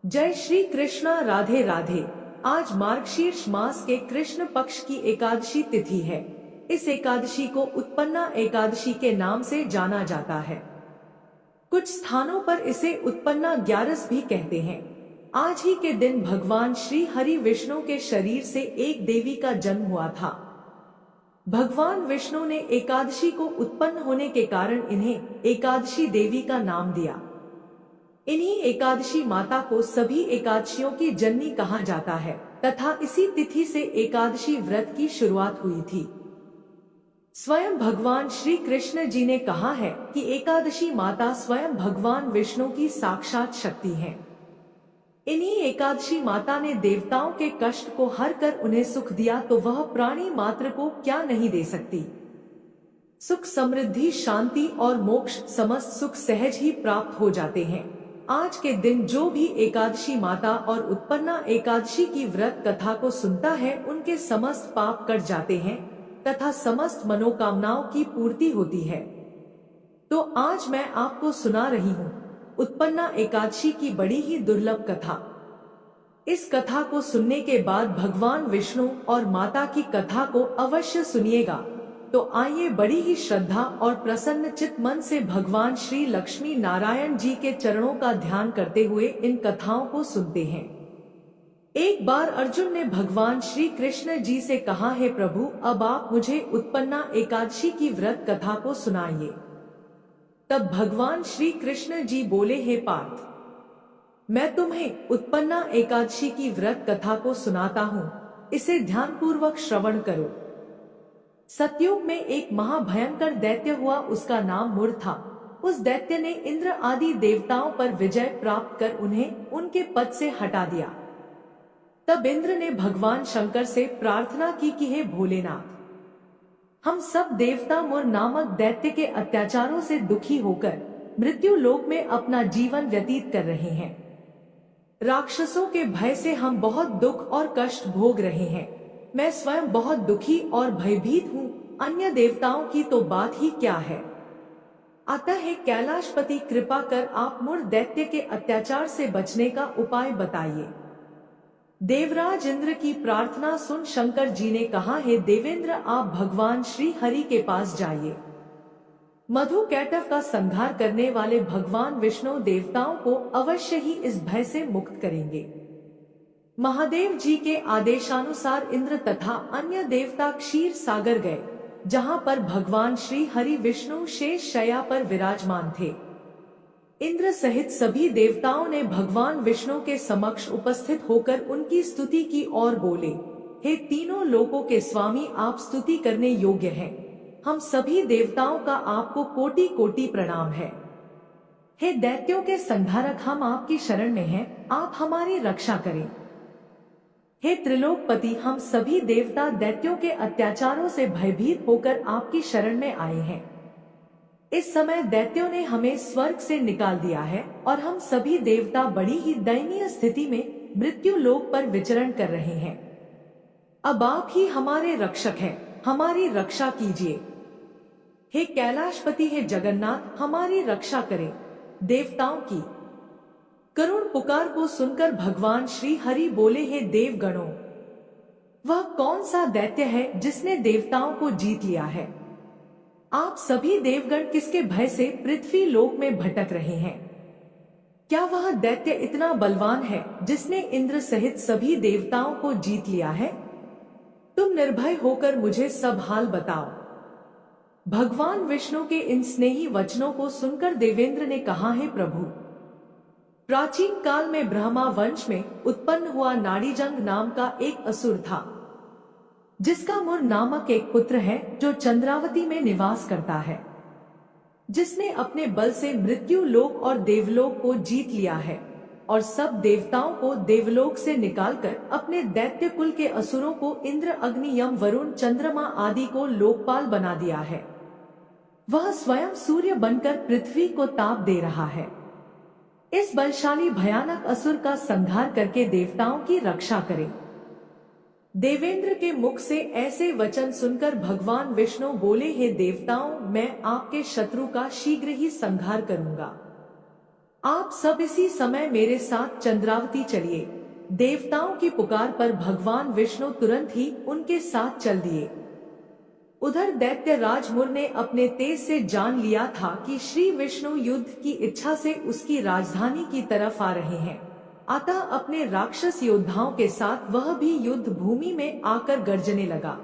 जय श्री कृष्णा। राधे राधे। आज मार्गशीर्ष मास के कृष्ण पक्ष की एकादशी तिथि है। इस एकादशी को उत्पन्ना एकादशी के नाम से जाना जाता है। कुछ स्थानों पर इसे उत्पन्ना ग्यारस भी कहते हैं। आज ही के दिन भगवान श्री हरि विष्णु के शरीर से एक देवी का जन्म हुआ था। भगवान विष्णु ने एकादशी को उत्पन्न होने के कारण इन्हें एकादशी देवी का नाम दिया। इन्हीं एकादशी माता को सभी एकादशियों की जननी कहा जाता है तथा इसी तिथि से एकादशी व्रत की शुरुआत हुई थी। स्वयं भगवान श्री कृष्ण जी ने कहा है कि एकादशी माता स्वयं भगवान विष्णु की साक्षात शक्ति हैं। इन्हीं एकादशी माता ने देवताओं के कष्ट को हर कर उन्हें सुख दिया, तो वह प्राणी मात्र को क्या नहीं दे सकती। सुख, समृद्धि, शांति और मोक्ष समस्त सुख सहज ही प्राप्त हो जाते हैं। आज के दिन जो भी एकादशी माता और उत्पन्ना एकादशी की व्रत कथा को सुनता है, उनके समस्त पाप कट जाते हैं तथा समस्त मनोकामनाओं की पूर्ति होती है। तो आज मैं आपको सुना रही हूँ उत्पन्ना एकादशी की बड़ी ही दुर्लभ कथा। इस कथा को सुनने के बाद भगवान विष्णु और माता की कथा को अवश्य सुनिएगा। तो आइए बड़ी ही श्रद्धा और प्रसन्न चित्त मन से भगवान श्री लक्ष्मी नारायण जी के चरणों का ध्यान करते हुए इन कथाओं को सुनते हैं। एक बार अर्जुन ने भगवान श्री कृष्ण जी से कहा, है प्रभु, अब आप मुझे उत्पन्ना एकादशी की व्रत कथा को सुनाइए। तब भगवान श्री कृष्ण जी बोले, हे पार्थ, मैं तुम्हें उत्पन्ना एकादशी की व्रत कथा को सुनाता हूँ, इसे ध्यानपूर्वक श्रवण करो। सतयुग में एक महाभयंकर दैत्य हुआ, उसका नाम मूर था। उस दैत्य ने इंद्र आदि देवताओं पर विजय प्राप्त कर उन्हें उनके पद से हटा दिया। तब इंद्र ने भगवान शंकर से प्रार्थना की कि हे भोलेनाथ, हम सब देवता मूर नामक दैत्य के अत्याचारों से दुखी होकर मृत्यु लोक में अपना जीवन व्यतीत कर रहे हैं। राक्षसों के भय से हम बहुत दुख और कष्ट भोग रहे हैं। मैं स्वयं बहुत दुखी और भयभीत हूँ, अन्य देवताओं की तो बात ही क्या है। अतः हे कैलाशपति, कृपा कर आप मूर दैत्य के अत्याचार से बचने का उपाय बताइए। देवराज इंद्र की प्रार्थना सुन शंकर जी ने कहा, हे देवेंद्र, आप भगवान श्री हरि के पास जाइए। मधु कैटव का संहार करने वाले भगवान विष्णु देवताओं को अवश्य ही इस भय से मुक्त करेंगे। महादेव जी के आदेशानुसार इंद्र तथा अन्य देवता क्षीर सागर गए, जहां पर भगवान श्री हरि विष्णु शेष शैया पर विराजमान थे। इंद्र सहित सभी देवताओं ने भगवान विष्णु के समक्ष उपस्थित होकर उनकी स्तुति की और बोले, हे तीनों लोकों के स्वामी, आप स्तुति करने योग्य हैं। हम सभी देवताओं का आपको कोटि कोटि प्रणाम है। हे दैत्यों के संहारक, हम आपकी शरण में हैं, आप हमारी रक्षा करें। हे त्रिलोकपति, हम सभी देवता दैत्यों के अत्याचारों से भयभीत होकर आपकी शरण में आए हैं। इस समय दैत्यों ने हमें स्वर्ग से निकाल दिया है और हम सभी देवता बड़ी ही दयनीय स्थिति में मृत्यु लोक पर विचरण कर रहे हैं। अब आप ही हमारे रक्षक हैं, हमारी रक्षा कीजिए। हे कैलाशपति, हे जगन्नाथ, हमारी रक्षा करें। देवताओं की करुण पुकार को सुनकर भगवान श्री हरि बोले, हे देवगणों, वह कौन सा दैत्य है जिसने देवताओं को जीत लिया है। आप सभी देवगण किसके भय से पृथ्वी लोक में भटक रहे हैं। क्या वह दैत्य इतना बलवान है जिसने इंद्र सहित सभी देवताओं को जीत लिया है। तुम निर्भय होकर मुझे सब हाल बताओ। भगवान विष्णु के इन स्नेही वचनों को सुनकर देवेंद्र ने कहा, हे प्रभु, प्राचीन काल में ब्रह्मा वंश में उत्पन्न हुआ नाड़ीजंग नाम का एक असुर था, जिसका मूर नामक एक पुत्र है जो चंद्रावती में निवास करता है, जिसने अपने बल से मृत्यु लोक और देवलोक को जीत लिया है और सब देवताओं को देवलोक से निकालकर अपने दैत्य कुल के असुरों को इंद्र, अग्नि, यम, वरुण, चंद्रमा आदि को लोकपाल बना दिया है। वह स्वयं सूर्य बनकर पृथ्वी को ताप दे रहा है। इस बलशाली भयानक असुर का संहार करके देवताओं की रक्षा करें। देवेंद्र के मुख से ऐसे वचन सुनकर भगवान विष्णु बोले, हे देवताओं, मैं आपके शत्रु का शीघ्र ही संहार करूंगा। आप सब इसी समय मेरे साथ चंद्रावती चलिए। देवताओं की पुकार पर भगवान विष्णु तुरंत ही उनके साथ चल दिए। उधर दैत्य राजमुर ने अपने तेज से जान लिया था कि श्री विष्णु युद्ध की इच्छा से उसकी राजधानी की तरफ आ रहे हैं। अतः अपने राक्षस योद्धाओं के साथ वह भी युद्ध भूमि में आकर गर्जने लगा।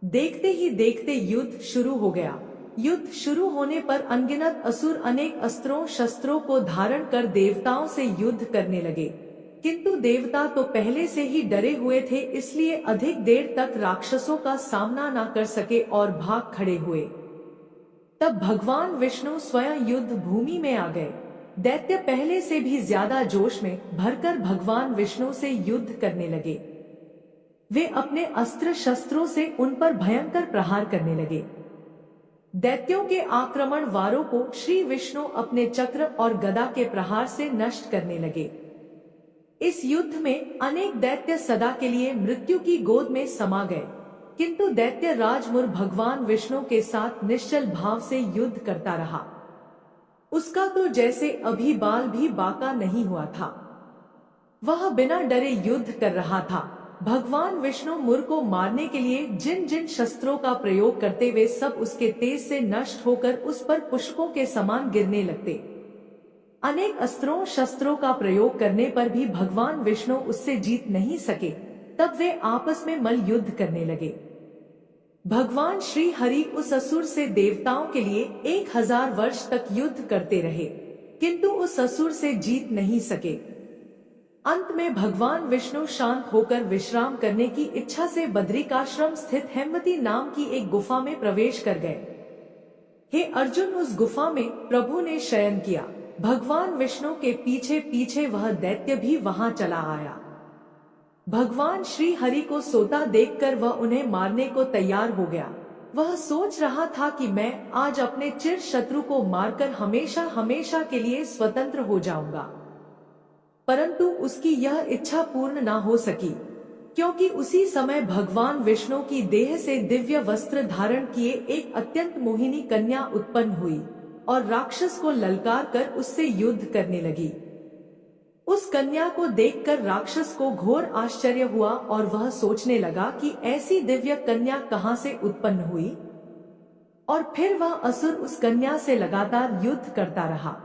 देखते ही देखते युद्ध शुरू हो गया। युद्ध शुरू होने पर अनगिनत असुर अनेक अस्त्रों शस्त्रों को धारण कर देवताओं से युद्ध करने लगे, किंतु देवता तो पहले से ही डरे हुए थे, इसलिए अधिक देर तक राक्षसों का सामना न कर सके और भाग खड़े हुए। तब भगवान विष्णु स्वयं युद्ध भूमि में आ गए। दैत्य पहले से भी ज्यादा जोश में भरकर भगवान विष्णु से युद्ध करने लगे। वे अपने अस्त्र शस्त्रों से उन पर भयंकर प्रहार करने लगे। दैत्यों के आक्रमण वारों को श्री विष्णु अपने चक्र और गदा के प्रहार से नष्ट करने लगे। इस युद्ध में अनेक दैत्य सदा के लिए मृत्यु की गोद में समा गए, किंतु दैत्य राजमुर भगवान विष्णु के साथ निश्चल भाव से युद्ध करता रहा। उसका तो जैसे अभी बाल भी बाका नहीं हुआ था। वह बिना डरे युद्ध कर रहा था। भगवान विष्णु मुर को मारने के लिए जिन जिन शस्त्रों का प्रयोग करते वे सब उसके तेज से नष्ट होकर उस पर पुष्पों के समान गिरने लगते। अनेक अस्त्रों शस्त्रों का प्रयोग करने पर भी भगवान विष्णु उससे जीत नहीं सके। तब वे आपस में मल युद्ध करने लगे। भगवान श्री हरि उस असुर से देवताओं के लिए 1000 वर्ष तक युद्ध करते रहे, किंतु उस असुर से जीत नहीं सके। अंत में भगवान विष्णु शांत होकर विश्राम करने की इच्छा से बद्रिकाश्रम स्थित हेमवती नाम की एक गुफा में प्रवेश कर गए। हे अर्जुन, उस गुफा में प्रभु ने शयन किया। भगवान विष्णु के पीछे पीछे वह दैत्य भी वहां चला आया। भगवान श्री हरि को सोता देखकर वह उन्हें मारने को तैयार हो गया। वह सोच रहा था कि मैं आज अपने चिर शत्रु को मारकर हमेशा हमेशा के लिए स्वतंत्र हो जाऊंगा, परंतु उसकी यह इच्छा पूर्ण न हो सकी, क्योंकि उसी समय भगवान विष्णु की देह से दिव्य वस्त्र धारण किए एक अत्यंत मोहिनी कन्या उत्पन्न हुई और राक्षस को ललकार कर उससे युद्ध करने लगी। उस कन्या को देखकर राक्षस को घोर आश्चर्य हुआ और वह सोचने लगा कि ऐसी दिव्य कन्या कहां से उत्पन्न हुई, और फिर वह असुर उस कन्या से लगातार युद्ध करता रहा।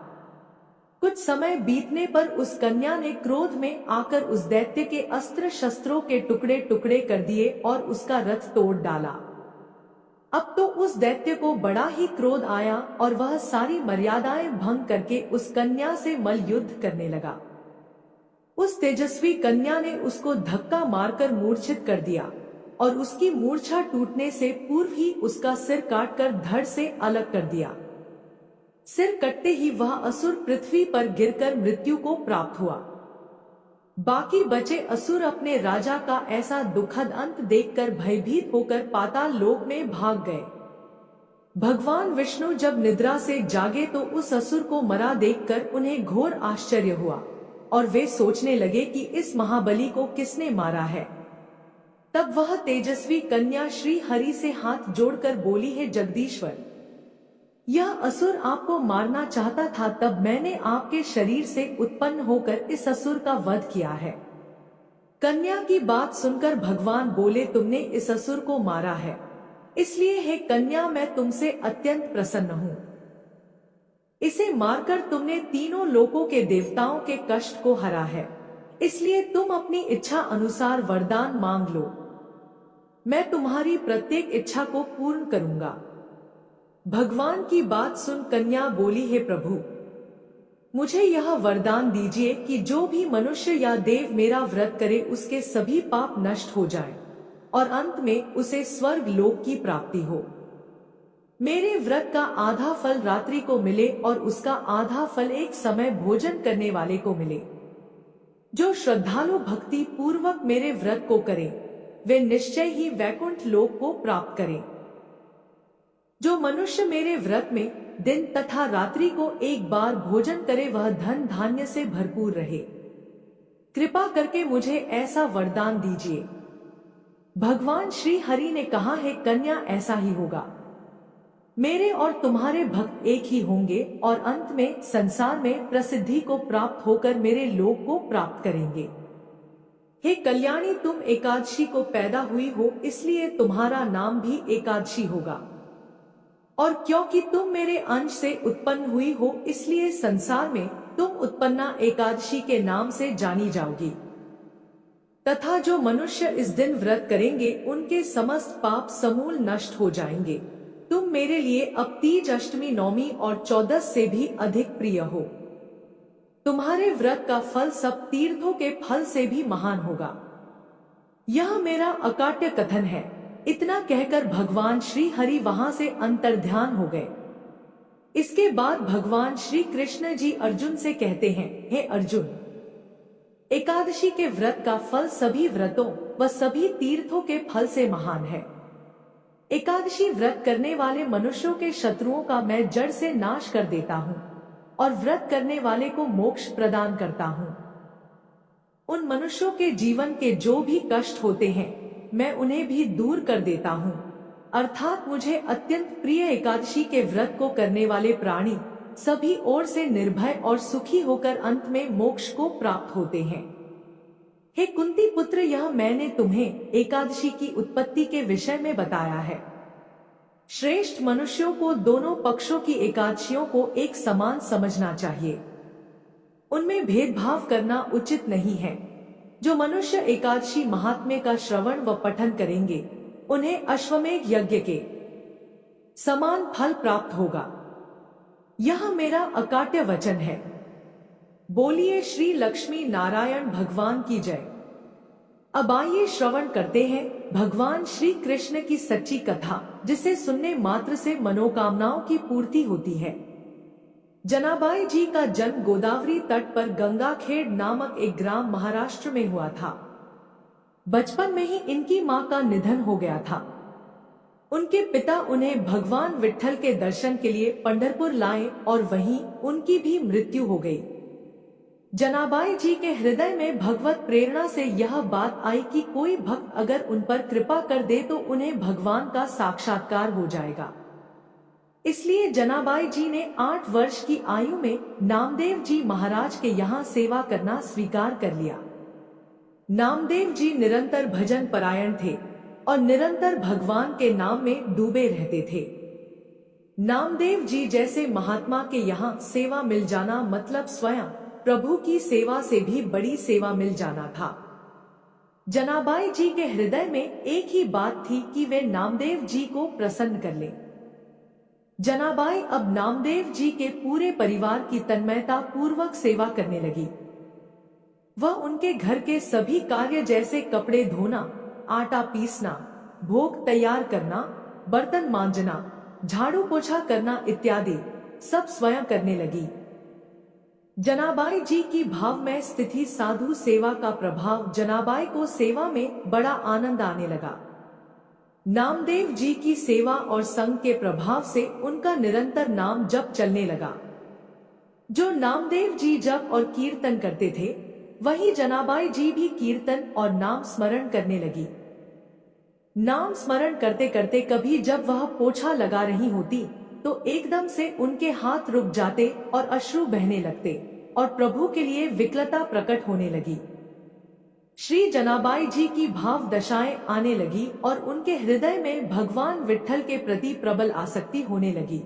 कुछ समय बीतने पर उस कन्या ने क्रोध में आकर उस दैत्य के अस्त्र शस्त्रों के टुकड़े टुकड़े कर दिए और उसका रथ तोड़ डाला। अब तो उस दैत्य को बड़ा ही क्रोध आया और वह सारी मर्यादाएं भंग करके उस कन्या से मल युद्ध करने लगा। उस तेजस्वी कन्या ने उसको धक्का मारकर मूर्छित कर दिया और उसकी मूर्छा टूटने से पूर्व ही उसका सिर काटकर धड़ से अलग कर दिया। सिर कटते ही वह असुर पृथ्वी पर गिरकर मृत्यु को प्राप्त हुआ। बाकी बचे असुर अपने राजा का ऐसा दुखद अंत देखकर भयभीत होकर पाताल लोक में भाग गए। भगवान विष्णु जब निद्रा से जागे तो उस असुर को मरा देखकर उन्हें घोर आश्चर्य हुआ और वे सोचने लगे कि इस महाबली को किसने मारा है। तब वह तेजस्वी कन्या श्री हरि से हाथ जोड़कर बोली, है जगदीश्वर, यह असुर आपको मारना चाहता था, तब मैंने आपके शरीर से उत्पन्न होकर इस असुर का वध किया है। कन्या की बात सुनकर भगवान बोले, तुमने इस असुर को मारा है, इसलिए हे कन्या मैं तुमसे अत्यंत प्रसन्न हूँ। इसे मारकर तुमने तीनों लोकों के देवताओं के कष्ट को हरा है, इसलिए तुम अपनी इच्छा अनुसार वरदान मांग लो, मैं तुम्हारी प्रत्येक इच्छा को पूर्ण करूंगा। भगवान की बात सुन कन्या बोली, हे प्रभु, मुझे यह वरदान दीजिए कि जो भी मनुष्य या देव मेरा व्रत करे उसके सभी पाप नष्ट हो जाए और अंत में उसे स्वर्ग लोक की प्राप्ति हो। मेरे व्रत का आधा फल रात्रि को मिले और उसका आधा फल एक समय भोजन करने वाले को मिले। जो श्रद्धालु भक्ति पूर्वक मेरे व्रत को करे वे निश्चय ही वैकुंठ लोक को प्राप्त करें। जो मनुष्य मेरे व्रत में दिन तथा रात्रि को एक बार भोजन करे वह धन धान्य से भरपूर रहे। कृपा करके मुझे ऐसा वरदान दीजिए। भगवान श्री हरि ने कहा, है कन्या, ऐसा ही होगा। मेरे और तुम्हारे भक्त एक ही होंगे और अंत में संसार में प्रसिद्धि को प्राप्त होकर मेरे लोक को प्राप्त करेंगे। हे कल्याणी, तुम एकादशी को पैदा हुई हो, इसलिए तुम्हारा नाम भी एकादशी होगा। और क्योंकि तुम मेरे अंश से उत्पन्न हुई हो, इसलिए संसार में तुम उत्पन्ना एकादशी के नाम से जानी जाओगी। तथा जो मनुष्य इस दिन व्रत करेंगे उनके समस्त पाप समूल नष्ट हो जाएंगे। तुम मेरे लिए अब तीज, अष्टमी, नौमी और 14 से भी अधिक प्रिय हो। तुम्हारे व्रत का फल सब तीर्थों के फल से भी महान होगा। यह मेरा अकाट्य कथन है। इतना कहकर भगवान श्री हरि वहां से अंतर्ध्यान हो गए। इसके बाद भगवान श्री कृष्ण जी अर्जुन से कहते हैं, हे अर्जुन, एकादशी के व्रत का फल सभी व्रतों व सभी तीर्थों के फल से महान है। एकादशी व्रत करने वाले मनुष्यों के शत्रुओं का मैं जड़ से नाश कर देता हूँ और व्रत करने वाले को मोक्ष प्रदान करता हूँ। उन मनुष्यों के जीवन के जो भी कष्ट होते हैं मैं उन्हें भी दूर कर देता हूँ। अर्थात मुझे अत्यंत प्रिय एकादशी के व्रत को करने वाले प्राणी सभी ओर से निर्भय और सुखी होकर अंत में मोक्ष को प्राप्त होते हैं। हे कुंती पुत्र, यह मैंने तुम्हें एकादशी की उत्पत्ति के विषय में बताया है। श्रेष्ठ मनुष्यों को दोनों पक्षों की एकादशियों को एक समान समझना चाहिए। उनमें भेदभाव करना उचित नहीं है। जो मनुष्य एकादशी महात्म्य का श्रवण व पठन करेंगे उन्हें अश्वमेध यज्ञ के समान फल प्राप्त होगा। यह मेरा अकाट्य वचन है। बोलिए श्री लक्ष्मी नारायण भगवान की जय। अब आइए श्रवण करते हैं भगवान श्री कृष्ण की सच्ची कथा, जिसे सुनने मात्र से मनोकामनाओं की पूर्ति होती है। जनाबाई जी का जन्म गोदावरी तट पर गंगाखेड़ नामक एक ग्राम महाराष्ट्र में हुआ था। बचपन में ही इनकी मां का निधन हो गया था। उनके पिता उन्हें भगवान विट्ठल के दर्शन के लिए पंढरपुर लाए और वहीं उनकी भी मृत्यु हो गई। जनाबाई जी के हृदय में भगवत प्रेरणा से यह बात आई कि कोई भक्त अगर उन पर कृपा कर दे तो उन्हें भगवान का साक्षात्कार हो जाएगा। इसलिए जनाबाई जी ने 8 वर्ष की आयु में नामदेव जी महाराज के यहाँ सेवा करना स्वीकार कर लिया। नामदेव जी निरंतर भजन परायण थे और निरंतर भगवान के नाम में डूबे रहते थे। नामदेव जी जैसे महात्मा के यहाँ सेवा मिल जाना मतलब स्वयं प्रभु की सेवा से भी बड़ी सेवा मिल जाना था। जनाबाई जी के हृदय में एक ही बात थी कि वे नामदेव जी को प्रसन्न कर लें। जनाबाई अब नामदेव जी के पूरे परिवार की तन्मयता पूर्वक सेवा करने लगी। वह उनके घर के सभी कार्य जैसे कपड़े धोना, आटा पीसना, भोग तैयार करना, बर्तन मांजना, झाड़ू पोछा करना इत्यादि सब स्वयं करने लगी। जनाबाई जी की भावमय स्थिति, साधु सेवा का प्रभाव जनाबाई को सेवा में बड़ा आनंद आने लगा। नामदेव जी की सेवा और संग के प्रभाव से उनका निरंतर नाम जप चलने लगा। जो नामदेव जी जप और कीर्तन करते थे वही जनाबाई जी भी कीर्तन और नाम स्मरण करने लगी। नाम स्मरण करते करते कभी जब वह पोछा लगा रही होती तो एकदम से उनके हाथ रुक जाते और अश्रु बहने लगते और प्रभु के लिए विकलता प्रकट होने लगी। श्री जनाबाई जी की भाव दशाएं आने लगी और उनके हृदय में भगवान विट्ठल के प्रति प्रबल आसक्ति होने लगी।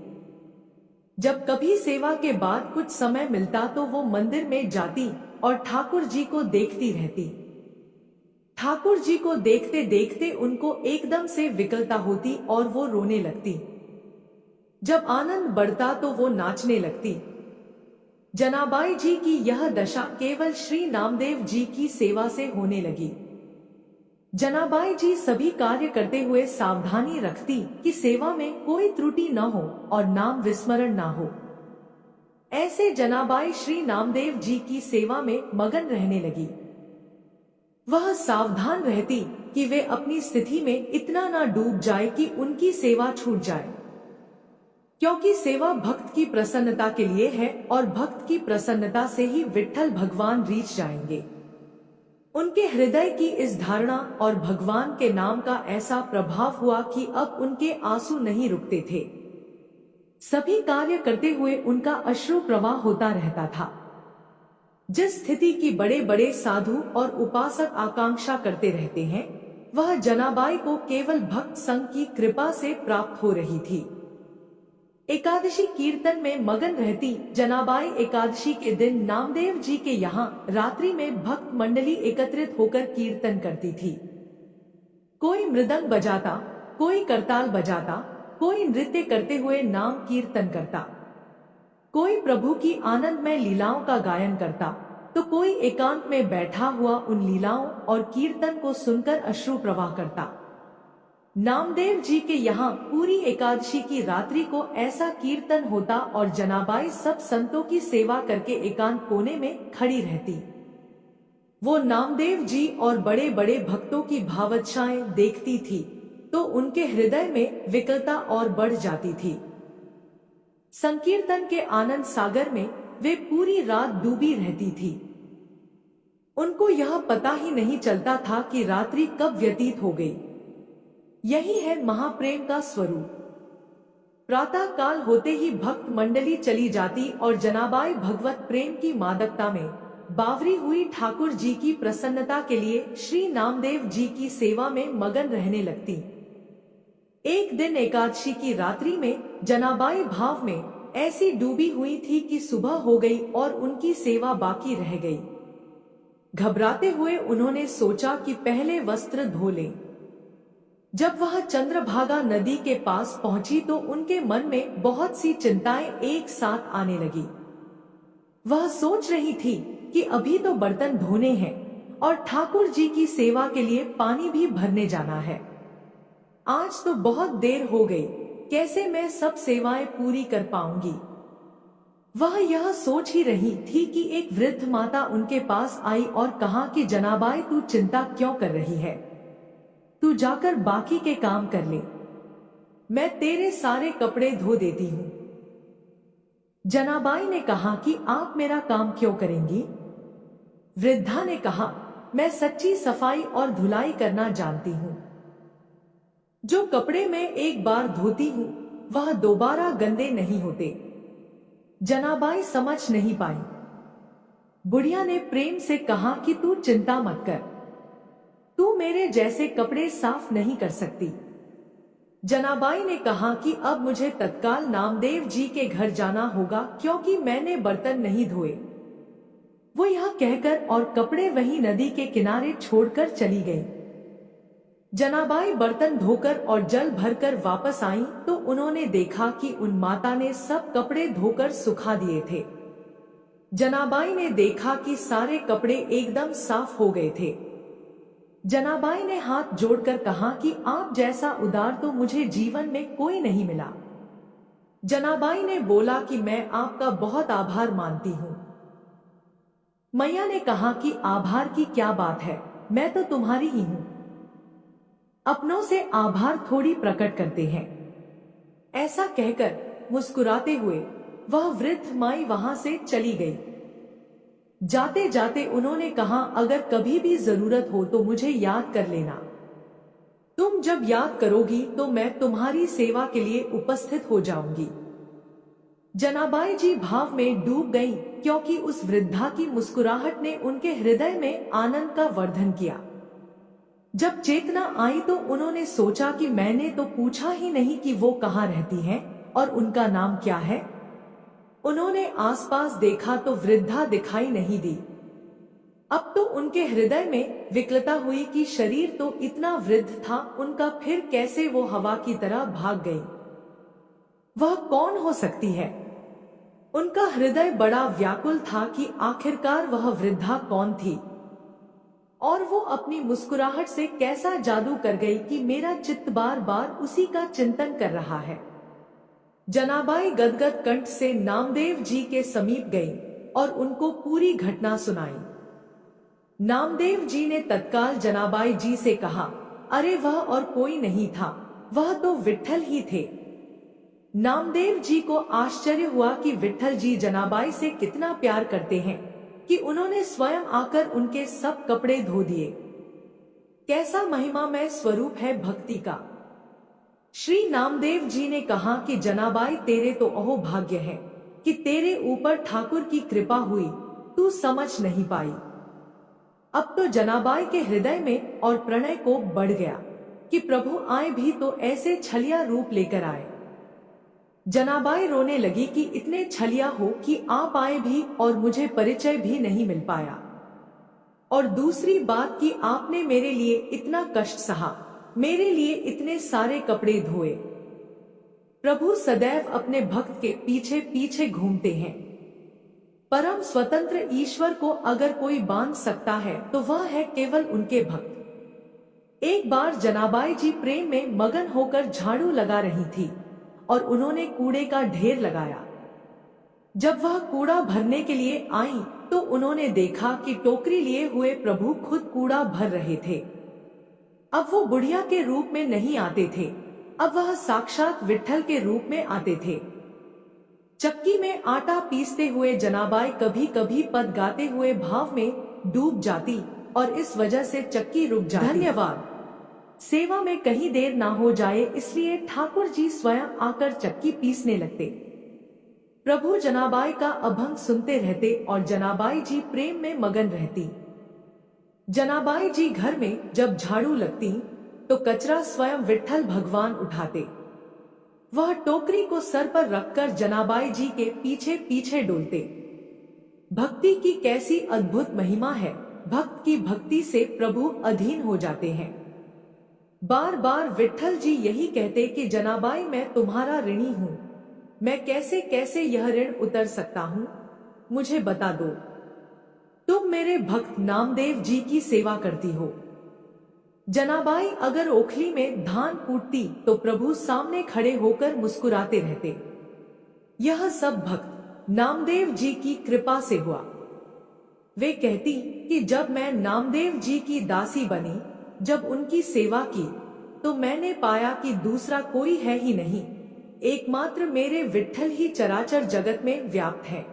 जब कभी सेवा के बाद कुछ समय मिलता तो वो मंदिर में जाती और ठाकुर जी को देखती रहती। ठाकुर जी को देखते देखते उनको एकदम से विकलता होती और वो रोने लगती। जब आनंद बढ़ता तो वो नाचने लगती। जनाबाई जी की यह दशा केवल श्री नामदेव जी की सेवा से होने लगी। जनाबाई जी सभी कार्य करते हुए सावधानी रखती कि सेवा में कोई त्रुटि न हो और नाम विस्मरण न हो। ऐसे जनाबाई श्री नामदेव जी की सेवा में मगन रहने लगी। वह सावधान रहती कि वे अपनी स्थिति में इतना न डूब जाए कि उनकी सेवा छूट जाए, क्योंकि सेवा भक्त की प्रसन्नता के लिए है और भक्त की प्रसन्नता से ही विट्ठल भगवान रीच जाएंगे। उनके हृदय की इस धारणा और भगवान के नाम का ऐसा प्रभाव हुआ कि अब उनके आंसू नहीं रुकते थे। सभी कार्य करते हुए उनका अश्रु प्रवाह होता रहता था। जिस स्थिति की बड़े बड़े साधु और उपासक आकांक्षा करते रहते हैं, वह जनाबाई को केवल भक्त संघ की कृपा से प्राप्त हो रही थी। एकादशी कीर्तन में मगन रहती जनाबाई एकादशी के दिन नामदेव जी के यहाँ रात्रि में भक्त मंडली एकत्रित होकर कीर्तन करती थी। कोई मृदंग बजाता, कोई करताल बजाता, कोई नृत्य करते हुए नाम कीर्तन करता, कोई प्रभु की आनंदमय लीलाओं का गायन करता, तो कोई एकांत में बैठा हुआ उन लीलाओं और कीर्तन को सुनकर अश्रु प्रवाह करता। नामदेव जी के यहाँ पूरी एकादशी की रात्रि को ऐसा कीर्तन होता और जनाबाई सब संतों की सेवा करके एकांत कोने में खड़ी रहती। वो नामदेव जी और बड़े बड़े भक्तों की भावच्छाएं देखती थी तो उनके हृदय में विकलता और बढ़ जाती थी। संकीर्तन के आनंद सागर में वे पूरी रात डूबी रहती थी। उनको यह पता ही नहीं चलता था कि रात्रि कब व्यतीत हो गई। यही है महाप्रेम का स्वरूप। प्रातः काल होते ही भक्त मंडली चली जाती और जनाबाई भगवत प्रेम की मादकता में बावरी हुई ठाकुर जी की प्रसन्नता के लिए श्री नामदेव जी की सेवा में मगन रहने लगती। एक दिन एकादशी की रात्रि में जनाबाई भाव में ऐसी डूबी हुई थी कि सुबह हो गई और उनकी सेवा बाकी रह गई। घबराते हुए उन्होंने सोचा कि पहले वस्त्र धो लें। जब वह चंद्रभागा नदी के पास पहुंची तो उनके मन में बहुत सी चिंताएं एक साथ आने लगी। वह सोच रही थी कि अभी तो बर्तन धोने हैं और ठाकुर जी की सेवा के लिए पानी भी भरने जाना है। आज तो बहुत देर हो गई, कैसे मैं सब सेवाएं पूरी कर पाऊंगी। वह यह सोच ही रही थी कि एक वृद्ध माता उनके पास आई और कहा कि जनाबाई तू चिंता क्यों कर रही है, तू जाकर बाकी के काम कर ले, मैं तेरे सारे कपड़े धो देती हूँ। जनाबाई ने कहा कि आप मेरा काम क्यों करेंगी? वृद्धा ने कहा, मैं सच्ची सफाई और धुलाई करना जानती हूँ। जो कपड़े मैं एक बार धोती हूँ वह दोबारा गंदे नहीं होते। जनाबाई समझ नहीं पाई। बुढ़िया ने प्रेम से कहा कि तू चिंता मत कर, तू मेरे जैसे कपड़े साफ नहीं कर सकती। जनाबाई ने कहा कि अब मुझे तत्काल नामदेव जी के घर जाना होगा क्योंकि मैंने बर्तन नहीं धोए। वो यह कहकर और कपड़े वहीं नदी के किनारे छोड़कर चली गई। जनाबाई बर्तन धोकर और जल भरकर वापस आईं तो उन्होंने देखा कि उन माता ने सब कपड़े धोकर सुखा दिए थे। जनाबाई ने देखा कि सारे कपड़े एकदम साफ हो गए थे। जनाबाई ने हाथ जोड़कर कहा कि आप जैसा उदार तो मुझे जीवन में कोई नहीं मिला। जनाबाई ने बोला कि मैं आपका बहुत आभार मानती हूँ। मैया ने कहा कि आभार की क्या बात है, मैं तो तुम्हारी ही हूँ। अपनों से आभार थोड़ी प्रकट करते हैं। ऐसा कहकर मुस्कुराते हुए वह वृद्ध माई वहां से चली गई। जाते जाते उन्होंने कहा, अगर कभी भी जरूरत हो तो मुझे याद कर लेना। तुम जब याद करोगी तो मैं तुम्हारी सेवा के लिए उपस्थित हो जाऊंगी। जनाबाई जी भाव में डूब गईं क्योंकि उस वृद्धा की मुस्कुराहट ने उनके हृदय में आनंद का वर्धन किया। जब चेतना आई तो उन्होंने सोचा कि मैंने तो पूछा ही नहीं कि वो कहाँ रहती हैं और उनका नाम क्या है। उन्होंने आसपास देखा तो वृद्धा दिखाई नहीं दी। अब तो उनके हृदय में विकलता हुई कि शरीर तो इतना वृद्ध था, उनका फिर कैसे वो हवा की तरह भाग गई। वह कौन हो सकती है? उनका हृदय बड़ा व्याकुल था कि आखिरकार वह वृद्धा कौन थी और वो अपनी मुस्कुराहट से कैसा जादू कर गई कि मेरा चित्त बार बार उसी का चिंतन कर रहा है। जनाबाई गदगद कंठ से नामदेव जी के समीप गई और उनको पूरी घटना सुनाई। नामदेव जी ने तत्काल जनाबाई जी से कहा, अरे वह और कोई नहीं था, वह तो विट्ठल ही थे। नामदेव जी को आश्चर्य हुआ कि विट्ठल जी जनाबाई से कितना प्यार करते हैं कि उन्होंने स्वयं आकर उनके सब कपड़े धो दिए। कैसा महिमामय स्वरूप है भक्ति का। श्री नामदेव जी ने कहा कि जनाबाई तेरे तो अहो भाग्य है कि तेरे ऊपर ठाकुर की कृपा हुई, तू समझ नहीं पाई। अब तो जनाबाई के हृदय में और प्रणय को बढ़ गया कि प्रभु आए भी तो ऐसे छलिया रूप लेकर आए। जनाबाई रोने लगी कि इतने छलिया हो कि आप आए भी और मुझे परिचय भी नहीं मिल पाया, और दूसरी बात कि आपने मेरे लिए इतना कष्ट सहा, मेरे लिए इतने सारे कपड़े धोए। प्रभु सदैव अपने भक्त के पीछे पीछे घूमते हैं। परम स्वतंत्र ईश्वर को अगर कोई बांध सकता है तो वह है केवल उनके भक्त। एक बार जनाबाई जी प्रेम में मगन होकर झाड़ू लगा रही थी और उन्होंने कूड़े का ढेर लगाया। जब वह कूड़ा भरने के लिए आई तो उन्होंने देखा कि टोकरी लिए हुए प्रभु खुद कूड़ा भर रहे थे। अब वो बुढ़िया के रूप में नहीं आते थे, अब वह साक्षात विट्ठल के रूप में आते थे। चक्की में आटा पीसते हुए जनाबाई कभी कभी पद गाते हुए भाव में डूब जाती और इस वजह से चक्की रुक जाती। धन्यवाद। सेवा में कहीं देर ना हो जाए इसलिए ठाकुर जी स्वयं आकर चक्की पीसने लगते। प्रभु जनाबाई का अभंग सुनते रहते और जनाबाई जी प्रेम में मगन रहती। जनाबाई जी घर में जब झाड़ू लगती तो कचरा स्वयं विट्ठल भगवान उठाते। वह टोकरी को सर पर रखकर जनाबाई जी के पीछे पीछे डोलते। भक्ति की कैसी अद्भुत महिमा है। भक्त की भक्ति से प्रभु अधीन हो जाते हैं। बार बार विट्ठल जी यही कहते कि जनाबाई मैं तुम्हारा ऋणी हूँ, मैं कैसे कैसे यह ऋण उतर सकता हूँ, मुझे बता दो। तुम मेरे भक्त नामदेव जी की सेवा करती हो। जनाबाई अगर ओखली में धान कूटती तो प्रभु सामने खड़े होकर मुस्कुराते रहते। यह सब भक्त नामदेव जी की कृपा से हुआ। वे कहती कि जब मैं नामदेव जी की दासी बनी, जब उनकी सेवा की, तो मैंने पाया कि दूसरा कोई है ही नहीं, एकमात्र मेरे विट्ठल ही चराचर जगत में व्याप्त है।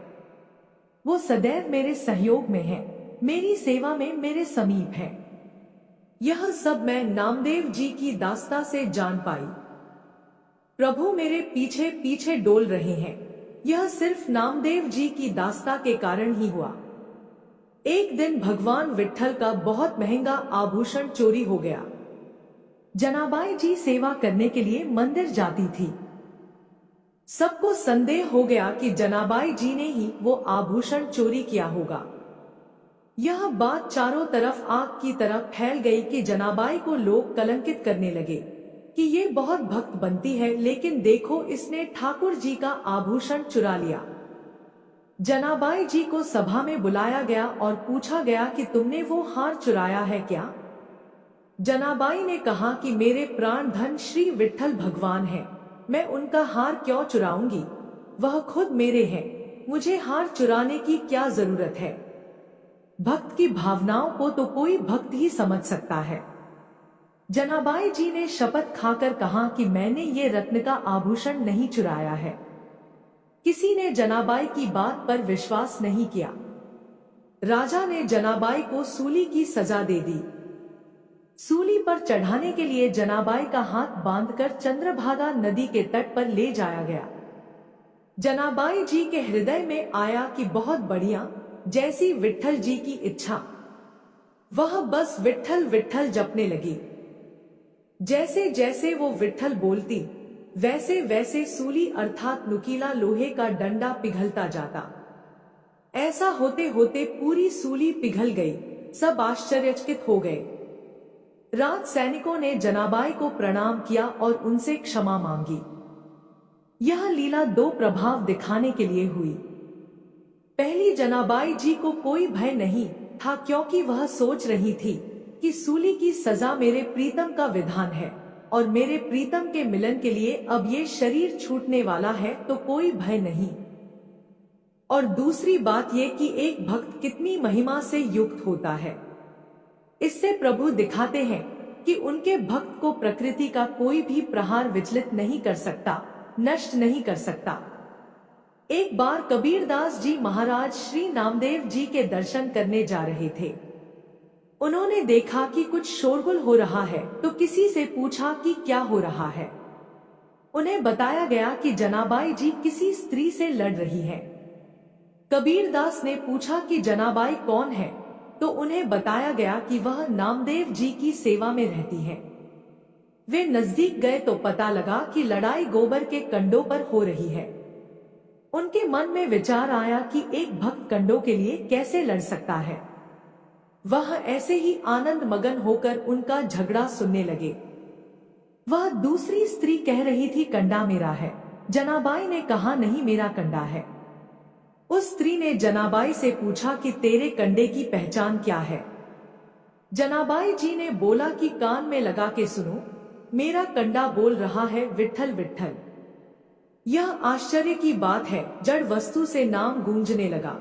वो सदैव मेरे सहयोग में है, मेरी सेवा में मेरे समीप है। यह सब मैं नामदेव जी की दास्ता से जान पाई। प्रभु मेरे पीछे पीछे डोल रहे हैं, यह सिर्फ नामदेव जी की दास्ता के कारण ही हुआ। एक दिन भगवान विट्ठल का बहुत महंगा आभूषण चोरी हो गया। जनाबाई जी सेवा करने के लिए मंदिर जाती थी। सबको संदेह हो गया कि जनाबाई जी ने ही वो आभूषण चोरी किया होगा। यह बात चारों तरफ आग की तरह फैल गई कि जनाबाई को लोग कलंकित करने लगे कि ये बहुत भक्त बनती है, लेकिन देखो इसने ठाकुर जी का आभूषण चुरा लिया। जनाबाई जी को सभा में बुलाया गया और पूछा गया कि तुमने वो हार चुराया है क्या? जनाबाई ने कहा कि मेरे प्राण धन श्री विट्ठल भगवान है, मैं उनका हार क्यों चुराऊंगी, वह खुद मेरे हैं, मुझे हार चुराने की क्या जरूरत है। भक्त की भावनाओं को तो कोई भक्त ही समझ सकता है। जनाबाई जी ने शपथ खाकर कहा कि मैंने ये रत्न का आभूषण नहीं चुराया है। किसी ने जनाबाई की बात पर विश्वास नहीं किया। राजा ने जनाबाई को सूली की सजा दे दी। सूली पर चढ़ाने के लिए जनाबाई का हाथ बांधकर चंद्रभागा नदी के तट पर ले जाया गया। जनाबाई जी के हृदय में आया कि बहुत बढ़िया, जैसी विट्ठल जी की इच्छा। वह बस विट्ठल विट्ठल जपने लगी। जैसे जैसे वो विट्ठल बोलती, वैसे वैसे सूली अर्थात नुकीला लोहे का डंडा पिघलता जाता। ऐसा होते होते पूरी सूली पिघल गई। सब आश्चर्यचकित हो गए। राज सैनिकों ने जनाबाई को प्रणाम किया और उनसे क्षमा मांगी। यह लीला दो प्रभाव दिखाने के लिए हुई। पहली, जनाबाई जी को कोई भय नहीं था, क्योंकि वह सोच रही थी कि सूली की सजा मेरे प्रीतम का विधान है और मेरे प्रीतम के मिलन के लिए अब ये शरीर छूटने वाला है, तो कोई भय नहीं। और दूसरी बात ये कि एक भक्त कितनी महिमा से युक्त होता है। इससे प्रभु दिखाते हैं कि उनके भक्त को प्रकृति का कोई भी प्रहार विचलित नहीं कर सकता, नष्ट नहीं कर सकता। एक बार कबीरदास जी महाराज श्री नामदेव जी के दर्शन करने जा रहे थे। उन्होंने देखा कि कुछ शोरगुल हो रहा है, तो किसी से पूछा कि क्या हो रहा है। उन्हें बताया गया कि जनाबाई जी किसी स्त्री से लड़ रही है। कबीरदास ने पूछा कि जनाबाई कौन है, तो उन्हें बताया गया कि वह नामदेव जी की सेवा में रहती है। वे नजदीक गए तो पता लगा कि लड़ाई गोबर के कंडों पर हो रही है। उनके मन में विचार आया कि एक भक्त कंडों के लिए कैसे लड़ सकता है। वह ऐसे ही आनंद मगन होकर उनका झगड़ा सुनने लगे। वह दूसरी स्त्री कह रही थी, कंडा मेरा है। जनाबाई ने कहा, नहीं, मेरा कंडा है। उस स्त्री ने जनाबाई से पूछा कि तेरे कंडे की पहचान क्या है। जनाबाई जी ने बोला कि कान में लगा के सुनो, मेरा कंडा बोल रहा है, विट्ठल विट्ठल। यह आश्चर्य की बात है, जड़ वस्तु से नाम गूंजने लगा।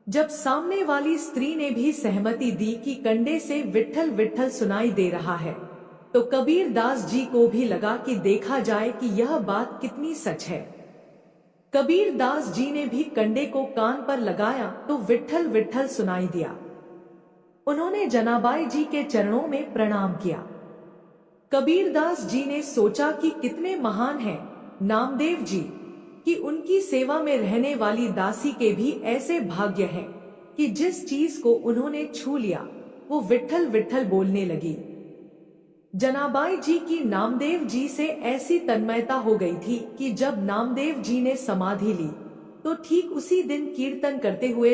जब सामने वाली स्त्री ने भी सहमति दी कि कंडे से विट्ठल विट्ठल सुनाई दे रहा है, तो कबीरदास जी को भी लगा कि देखा जाए कि यह बात कितनी सच है। कबीरदास जी ने भी कंडे को कान पर लगाया तो विट्ठल विट्ठल सुनाई दिया। उन्होंने जनाबाई जी के चरणों में प्रणाम किया। कबीरदास जी ने सोचा कि कितने महान हैं नामदेव जी, कि उनकी सेवा में रहने वाली दासी के भी ऐसे भाग्य हैं कि जिस चीज को उन्होंने छू लिया वो विट्ठल विट्ठल बोलने लगी। जनाबाई जी की नामदेव जी से ऐसी तन्मयता हो गई थी कि जब नामदेव जी ने समाधि ली तो ठीक उसी दिन कीर्तन करते हुए